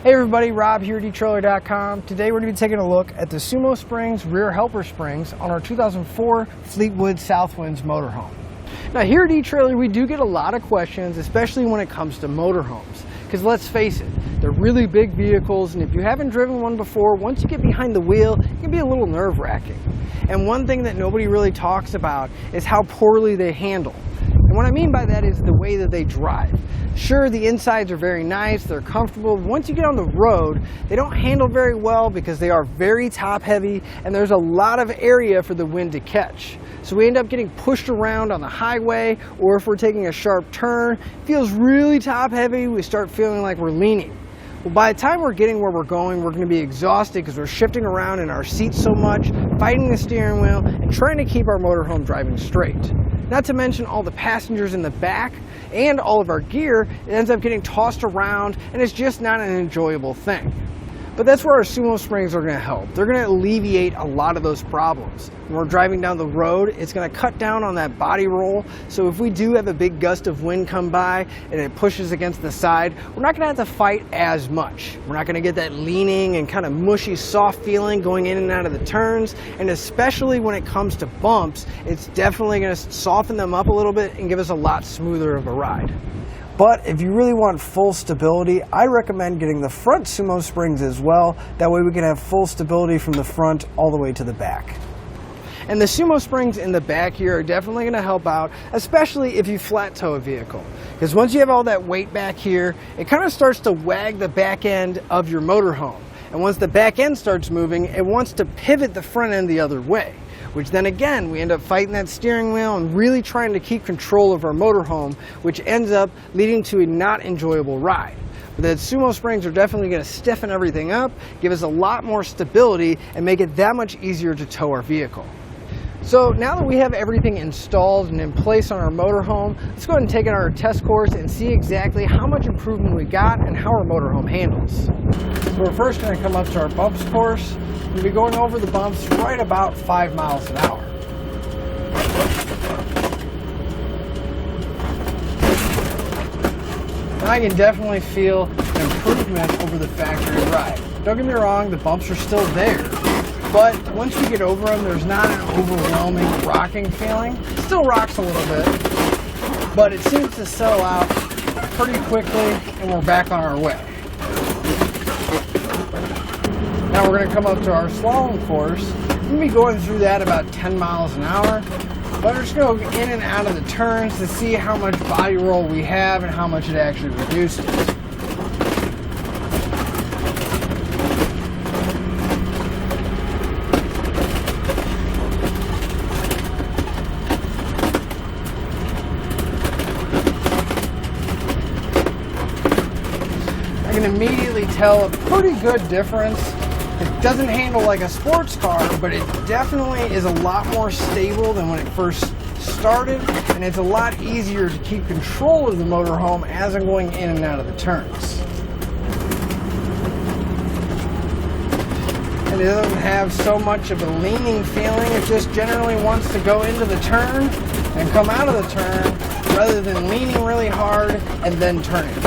Hey everybody, Rob here at etrailer.com. Today we're going to be taking a look at the SumoSprings Rear Helper Springs on our 2004 Fleetwood Southwinds motorhome. Now here at eTrailer we do get a lot of questions, especially when it comes to motorhomes. Because let's face it, they're really big vehicles, and if you haven't driven one before, once you get behind the wheel, it can be a little nerve-wracking. And one thing that nobody really talks about is how poorly they handle. And what I mean by that is the way that they drive. Sure, the insides are very nice, they're comfortable. Once you get on the road, they don't handle very well because they are very top heavy and there's a lot of area for the wind to catch. So we end up getting pushed around on the highway, or if we're taking a sharp turn, it feels really top heavy, we start feeling like we're leaning. Well, by the time we're getting where we're going to be exhausted because we're shifting around in our seats so much, fighting the steering wheel, and trying to keep our motorhome driving straight. Not to mention all the passengers in the back and all of our gear, it ends up getting tossed around and it's just not an enjoyable thing. But that's where our SumoSprings are going to help. They're going to alleviate a lot of those problems. When we're driving down the road, it's going to cut down on that body roll. So if we do have a big gust of wind come by and it pushes against the side, we're not going to have to fight as much. We're not going to get that leaning and kind of mushy, soft feeling going in and out of the turns. And especially when it comes to bumps, it's definitely going to soften them up a little bit and give us a lot smoother of a ride. But if you really want full stability, I recommend getting the front SumoSprings as well. That way we can have full stability from the front all the way to the back. And the SumoSprings in the back here are definitely going to help out, especially if you flat tow a vehicle. Because once you have all that weight back here, it kind of starts to wag the back end of your motorhome. And once the back end starts moving, it wants to pivot the front end the other way. Which then again, we end up fighting that steering wheel and really trying to keep control of our motorhome, which ends up leading to a not enjoyable ride. But the SumoSprings are definitely going to stiffen everything up, give us a lot more stability, and make it that much easier to tow our vehicle. So now that we have everything installed and in place on our motorhome, let's go ahead and take it on our test course and see exactly how much improvement we got and how our motorhome handles. So we're first going to come up to our bumps course. We'll be going over the bumps right about 5 miles an hour. Now I can definitely feel an improvement over the factory ride. Don't get me wrong, the bumps are still there. But once we get over them, there's not an overwhelming rocking feeling. It still rocks a little bit, but it seems to settle out pretty quickly and we're back on our way. Now we're going to come up to our slalom course. We're going to be going through that about 10 miles an hour. But we're just going to go in and out of the turns to see how much body roll we have and how much it actually reduces. I can immediately tell a pretty good difference. It doesn't handle like a sports car, but it definitely is a lot more stable than when it first started, and it's a lot easier to keep control of the motorhome as I'm going in and out of the turns. And it doesn't have so much of a leaning feeling, it just generally wants to go into the turn and come out of the turn rather than leaning really hard and then turning.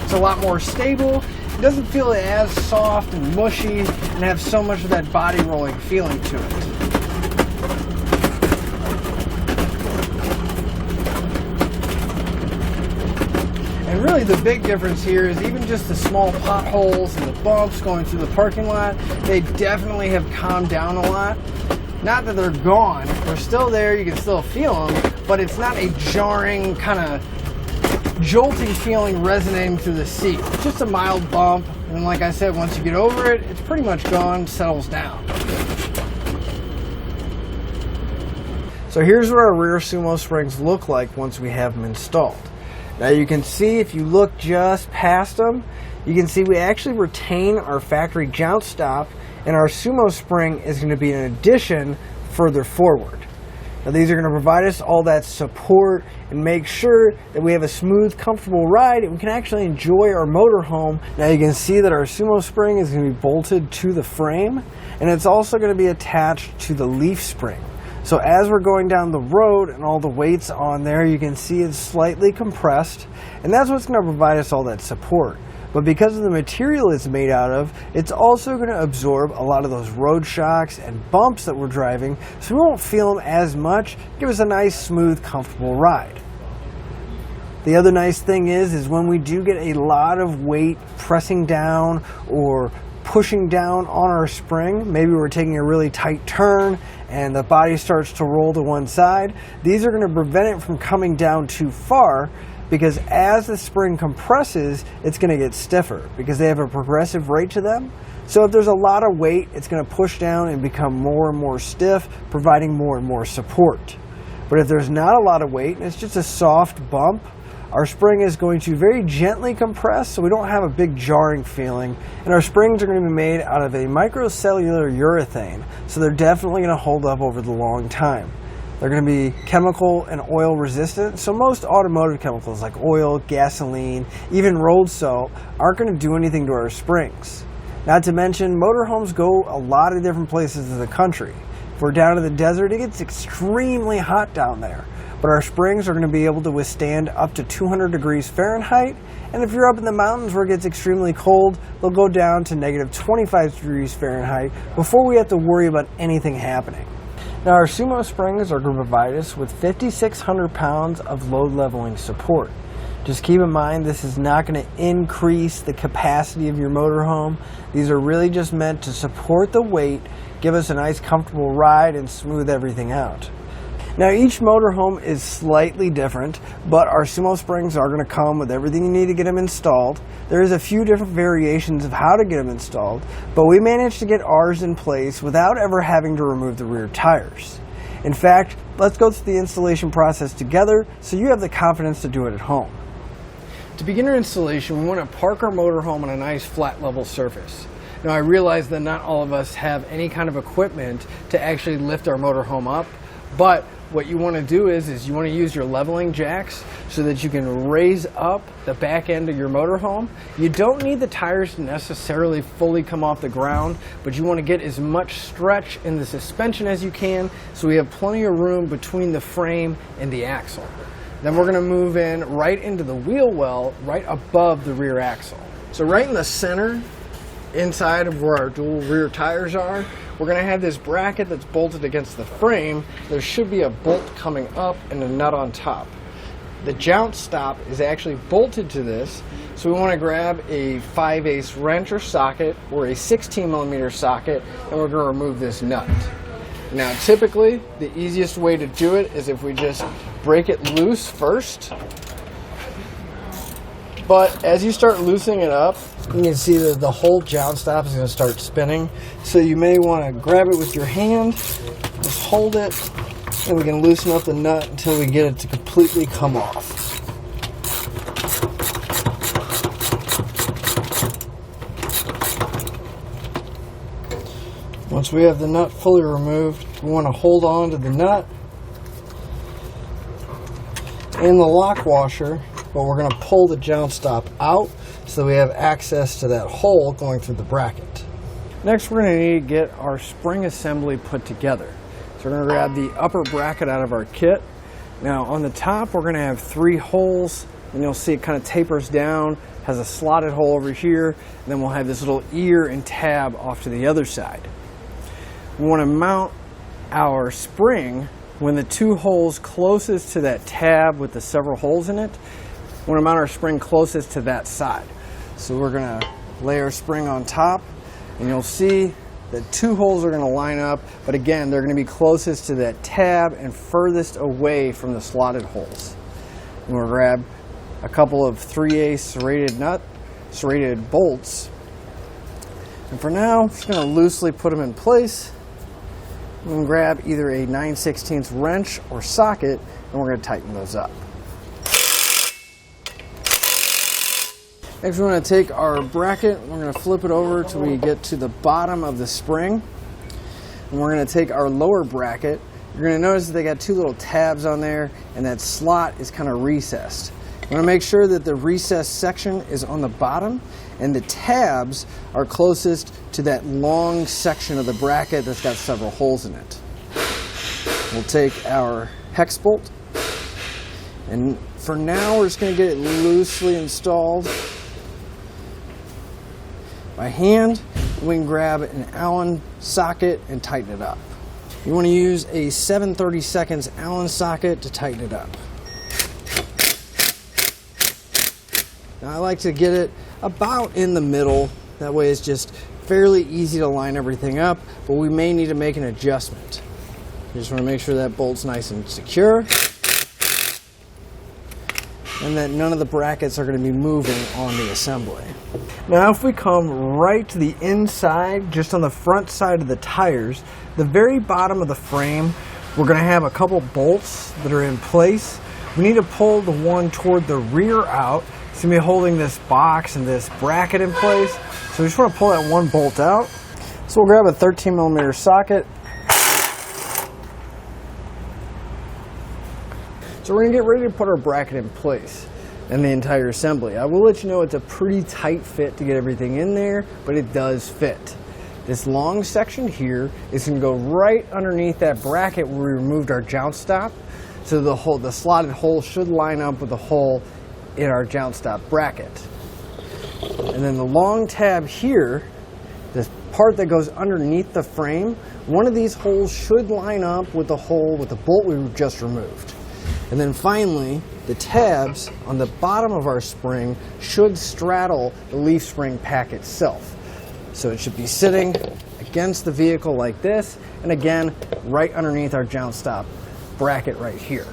It's a lot more stable. It doesn't feel as soft and mushy and have so much of that body rolling feeling to it. And really the big difference here is even just the small potholes and the bumps going through the parking lot, they definitely have calmed down a lot. Not that they're gone, they're still there, you can still feel them, but it's not a jarring kind of jolting feeling resonating through the seat. It's just a mild bump, and like I said, once you get over it, it's pretty much gone, settles down. So here's what our rear SumoSprings look like once we have them installed. Now you can see, if you look just past them, you can see we actually retain our factory joust stop, and our SumoSpring is going to be an addition further forward. Now these are going to provide us all that support and make sure that we have a smooth, comfortable ride and we can actually enjoy our motorhome. Now you can see that our SumoSpring is going to be bolted to the frame, and it's also going to be attached to the leaf spring. So as we're going down the road and all the weight's on there, you can see it's slightly compressed, and that's what's going to provide us all that support. But because of the material it's made out of, it's also going to absorb a lot of those road shocks and bumps that we're driving, so we won't feel them as much, give us a nice, smooth, comfortable ride. The other nice thing is when we do get a lot of weight pressing down or pushing down on our spring, maybe we're taking a really tight turn and the body starts to roll to one side, these are going to prevent it from coming down too far, because as the spring compresses, it's going to get stiffer because they have a progressive rate to them. So if there's a lot of weight, it's going to push down and become more and more stiff, providing more and more support. But if there's not a lot of weight and it's just a soft bump, our spring is going to very gently compress, so we don't have a big jarring feeling. And our springs are going to be made out of a microcellular urethane, so they're definitely going to hold up over the long time. They're going to be chemical and oil resistant, so most automotive chemicals like oil, gasoline, even road salt aren't going to do anything to our springs. Not to mention, motorhomes go a lot of different places in the country. If we're down in the desert, it gets extremely hot down there, but our springs are going to be able to withstand up to 200 degrees Fahrenheit, and if you're up in the mountains where it gets extremely cold, they'll go down to negative 25 degrees Fahrenheit before we have to worry about anything happening. Now, our SumoSprings are going to provide us with 5,600 pounds of load leveling support. Just keep in mind, this is not going to increase the capacity of your motorhome. These are really just meant to support the weight, give us a nice comfortable ride, and smooth everything out. Now, each motorhome is slightly different, but our SumoSprings are going to come with everything you need to get them installed. There is a few different variations of how to get them installed, but we managed to get ours in place without ever having to remove the rear tires. In fact, let's go through the installation process together so you have the confidence to do it at home. To begin our installation, we want to park our motorhome on a nice flat level surface. Now, I realize that not all of us have any kind of equipment to actually lift our motorhome up, but what you want to do is you want to use your leveling jacks so that you can raise up the back end of your motorhome. You don't need the tires to necessarily fully come off the ground, but you want to get as much stretch in the suspension as you can so we have plenty of room between the frame and the axle. Then we're going to move in right into the wheel well right above the rear axle. So right in the center, inside of where our dual rear tires are, we're going to have this bracket that's bolted against the frame. There should be a bolt coming up and a nut on top. The jounce stop is actually bolted to this, so we want to grab a 5/8 wrench or socket or a 16mm socket, and we're going to remove this nut. Now, typically, the easiest way to do it is if we just break it loose first. But as you start loosening it up, you can see that the whole jounce stop is going to start spinning. So you may want to grab it with your hand, just hold it, and we can loosen up the nut until we get it to completely come off. Once we have the nut fully removed, we want to hold on to the nut and the lock washer, but we're going to pull the jounce stop out so we have access to that hole going through the bracket. Next, we're going to need to get our spring assembly put together. So we're going to grab the upper bracket out of our kit. Now on the top, we're going to have 3 holes, and you'll see it kind of tapers down, has a slotted hole over here, and then we'll have this little ear and tab off to the other side. We want to mount our spring when the 2 holes closest to that tab with the several holes in it, we want to mount our spring closest to that side. So we're going to lay our spring on top, and you'll see that 2 holes are going to line up, but again, they're going to be closest to that tab and furthest away from the slotted holes. And we'll grab a couple of 3/8 serrated bolts. And for now, I'm just going to loosely put them in place. We can grab either a 9/16 wrench or socket, and we're going to tighten those up. Next, we're going to take our bracket, we're going to flip it over till we get to the bottom of the spring. And we're going to take our lower bracket. You're going to notice that they got 2 little tabs on there, and that slot is kind of recessed. You want to make sure that the recessed section is on the bottom, and the tabs are closest to that long section of the bracket that's got several holes in it. We'll take our hex bolt, and for now we're just going to get it loosely installed. by hand. We can grab an Allen socket and tighten it up. You want to use a 7/32 Allen socket to tighten it up. Now I like to get it about in the middle. That way it's just fairly easy to line everything up, but we may need to make an adjustment. You just want to make sure that bolt's nice and secure, and that none of the brackets are going to be moving on the assembly. Now if we come right to the inside, just on the front side of the tires, the very bottom of the frame, we're going to have a couple bolts that are in place. We need to pull the one toward the rear out. It's going to be holding this box and this bracket in place. So we just want to pull that one bolt out. So we'll grab a 13mm socket. So we're going to get ready to put our bracket in place and the entire assembly. I will let you know it's a pretty tight fit to get everything in there, but it does fit. This long section here is going to go right underneath that bracket where we removed our joust stop. So the slotted hole should line up with the hole in our joust stop bracket. And then the long tab here, this part that goes underneath the frame, one of these holes should line up with the hole with the bolt we just removed. And then finally, the tabs on the bottom of our spring should straddle the leaf spring pack itself. So it should be sitting against the vehicle like this, and again, right underneath our joust stop bracket right here.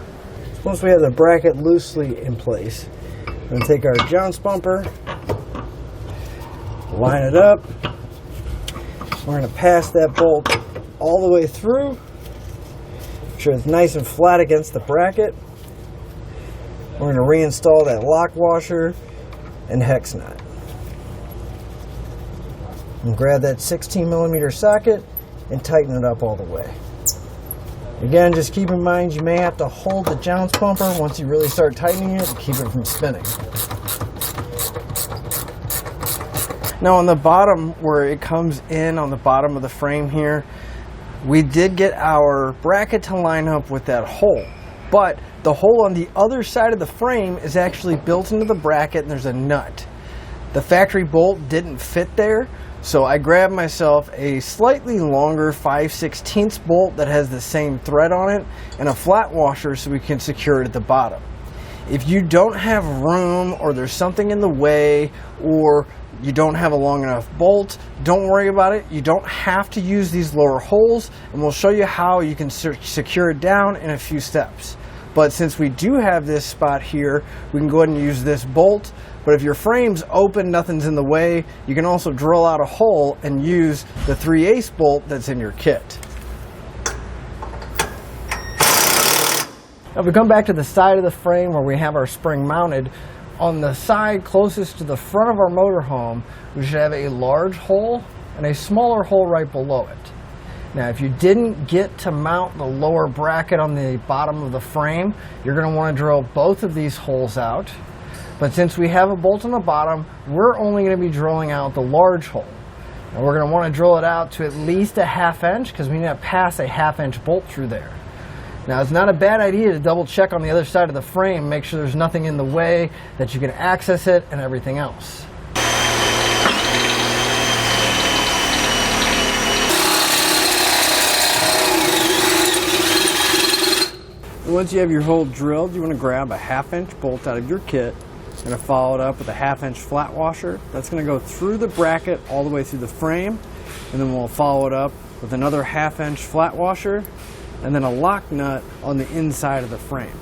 Once we have the bracket loosely in place, we're going to take our joust bumper, line it up. We're going to pass that bolt all the way through. Make sure it's nice and flat against the bracket. We're going to reinstall that lock washer and hex nut. And grab that 16mm socket and tighten it up all the way. Again, just keep in mind you may have to hold the joust bumper once you really start tightening it to keep it from spinning. Now on the bottom, where it comes in on the bottom of the frame here, we did get our bracket to line up with that hole, but the hole on the other side of the frame is actually built into the bracket and there's a nut. The factory bolt didn't fit there, so I grabbed myself a slightly longer 5/16 bolt that has the same thread on it and a flat washer so we can secure it at the bottom. If you don't have room, or there's something in the way, or you don't have a long enough bolt, don't worry about it. You don't have to use these lower holes, and we'll show you how you can secure it down in a few steps. But since we do have this spot here, we can go ahead and use this bolt. But if your frame's open, nothing's in the way, you can also drill out a hole and use the 3/8 bolt that's in your kit. Now if we come back to the side of the frame where we have our spring mounted, on the side closest to the front of our motorhome, we should have a large hole and a smaller hole right below it. Now if you didn't get to mount the lower bracket on the bottom of the frame, you're going to want to drill both of these holes out. But since we have a bolt on the bottom, we're only going to be drilling out the large hole. And we're going to want to drill it out to at least a 1/2 inch because we need to pass a 1/2 inch bolt through there. Now it's not a bad idea to double check on the other side of the frame, make sure there's nothing in the way, that you can access it and everything else. Once you have your hole drilled, you want to grab a 1/2 inch bolt out of your kit. Going to follow it up with a 1/2 inch flat washer. That's going to go through the bracket all the way through the frame, and then we'll follow it up with another 1/2 inch flat washer, and then a lock nut on the inside of the frame.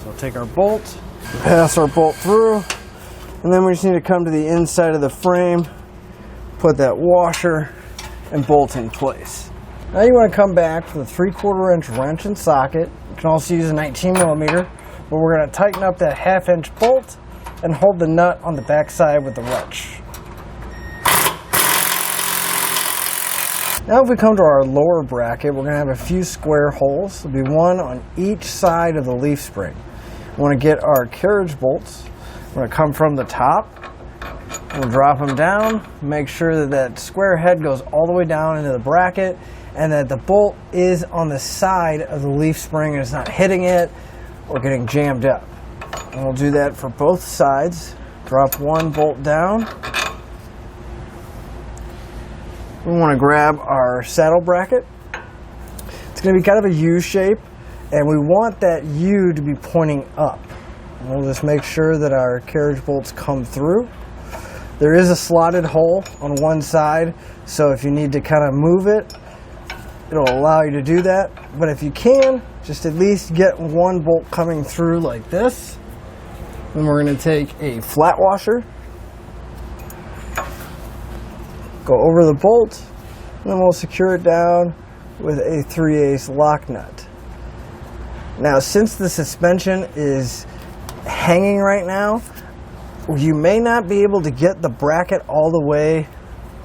So we'll take our bolt, pass our bolt through, and then we just need to come to the inside of the frame, put that washer, and bolt in place. Now you want to come back with a 3/4 inch wrench and socket. You can also use a 19mm. But we're going to tighten up that 1/2 inch bolt and hold the nut on the back side with the wrench. Now if we come to our lower bracket, we're going to have a few square holes. There'll be one on each side of the leaf spring. We want to get our carriage bolts. We're going to come from the top. We'll drop them down, make sure that that square head goes all the way down into the bracket and that the bolt is on the side of the leaf spring and it's not hitting it or getting jammed up. And we'll do that for both sides. Drop one bolt down, we want to grab our saddle bracket. It's going to be kind of a U shape, and we want that U to be pointing up. And we'll just make sure that our carriage bolts come through. There is a slotted hole on one side, so if you need to kind of move it, it'll allow you to do that. But if you can, just at least get one bolt coming through like this. Then we're going to take a flat washer, go over the bolt, and then we'll secure it down with a 3/8 lock nut. Now, since the suspension is hanging right now, you may not be able to get the bracket all the way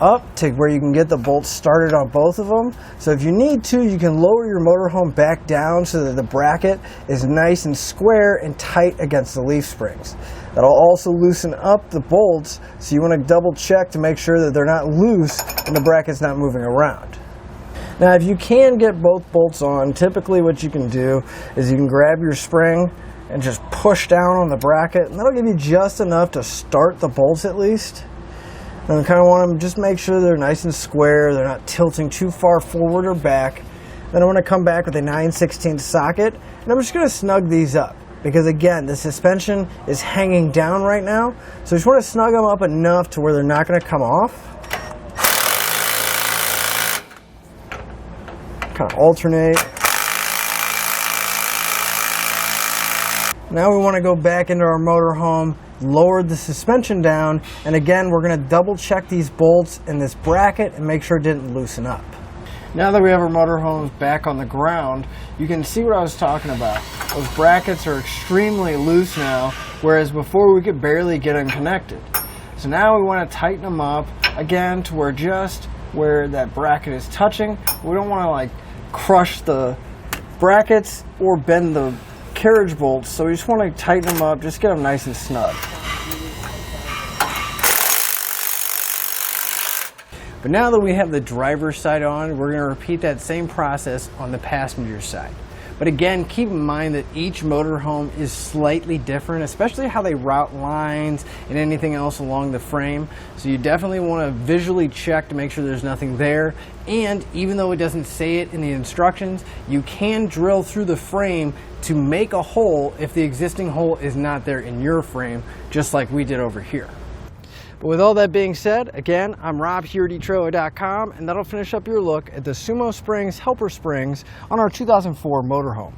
up to where you can get the bolts started on both of them. So if you need to, you can lower your motorhome back down so that the bracket is nice and square and tight against the leaf springs. That'll also loosen up the bolts, so you want to double check to make sure that they're not loose and the bracket's not moving around. Now, if you can get both bolts on, typically what you can do is you can grab your spring and just push down on the bracket, and that'll give you just enough to start the bolts at least. And we kind of want to just make sure they're nice and square, they're not tilting too far forward or back. Then I want to come back with a 9/16 socket, and I'm just going to snug these up. Because again, the suspension is hanging down right now, so you just want to snug them up enough to where they're not going to come off. Kind of alternate. Now we want to go back into our motorhome, lower the suspension down, and again we're going to double check these bolts and this bracket and make sure it didn't loosen up. Now that we have our motorhomes back on the ground, you can see what I was talking about. Those brackets are extremely loose now, whereas before we could barely get them connected. So now we want to tighten them up again to where just where that bracket is touching. We don't want to like crush the brackets or bend the carriage bolts, so we just want to tighten them up, just get them nice and snug. But now that we have the driver's side on, we're going to repeat that same process on the passenger side. But again, keep in mind that each motorhome is slightly different, especially how they route lines and anything else along the frame. So you definitely want to visually check to make sure there's nothing there. And even though it doesn't say it in the instructions, you can drill through the frame to make a hole if the existing hole is not there in your frame, just like we did over here. But with all that being said, again, I'm Rob here at etrailer.com, and that'll finish up your look at the SumoSprings Helper Springs on our 2004 motorhome.